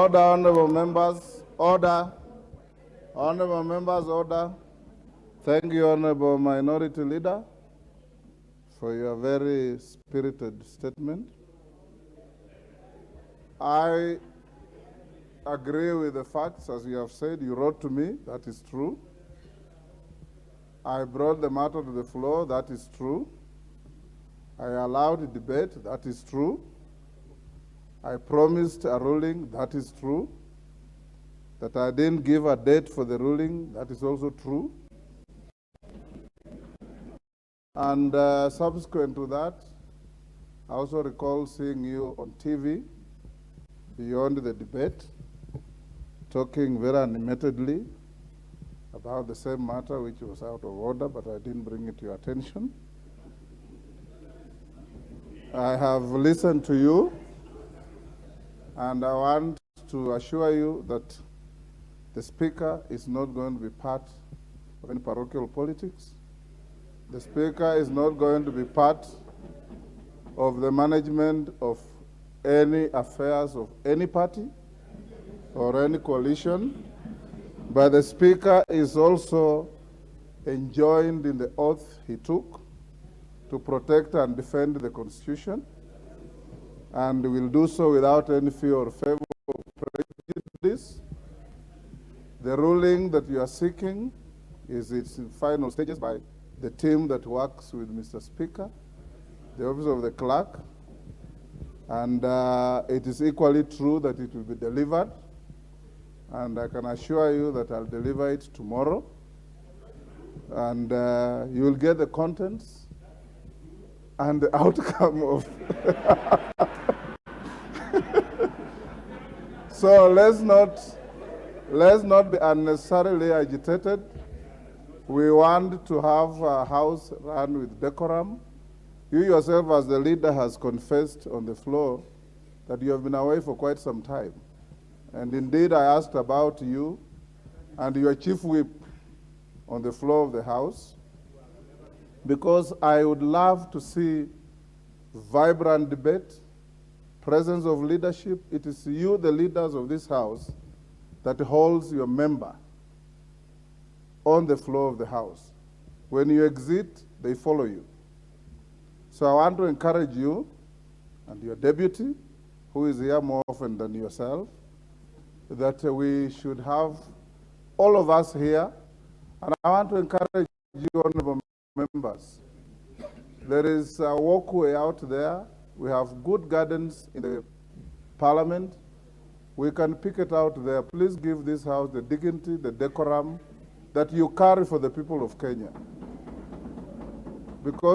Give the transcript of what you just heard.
Order, honorable members. Order. Honorable members, order. Thank you, Honorable Minority Leader, for your very spirited statement. I agree with the facts, as you have said. You wrote to me, that is true. I brought the matter to the floor, that is true. I allowed a debate, that is true. I promised a ruling, that is true. That I didn't give a date for the ruling, that is also true. And subsequent to that, I also recall seeing you on TV, beyond the debate, talking very animatedly about the same matter which was out of order, but I didn't bring it to your attention. I have listened to you, and I want to assure you that the Speaker is not going to be part of any parochial politics. The Speaker is not going to be part of the management of any affairs of any party or any coalition, but the Speaker is also enjoined in the oath he took to protect and defend the Constitution, and will do so without any fear or favor or prejudice. The ruling that you are seeking is its final stages by the team that works with Mr. Speaker, the Office of the Clerk, and it is equally true that it will be delivered, and I can assure you that I'll deliver it tomorrow, and you will get the contents and the outcome of So let's not be unnecessarily agitated. We want to have a house run with decorum. You yourself, as the leader, has confessed on the floor that you have been away for quite some time. And indeed, I asked about you and your chief whip on the floor of the House, because I would love to see vibrant debate, presence of leadership. It is you, the leaders of this House, that holds your member on the floor of the House. When you exit, they follow you. So I want to encourage you and your deputy, who is here more often than yourself, that we should have all of us here. And I want to encourage you, honorable members. There is a walkway out there. We have good gardens in the Parliament. We can pick it out there. Please give this House the dignity, the decorum that you carry for the people of Kenya. Because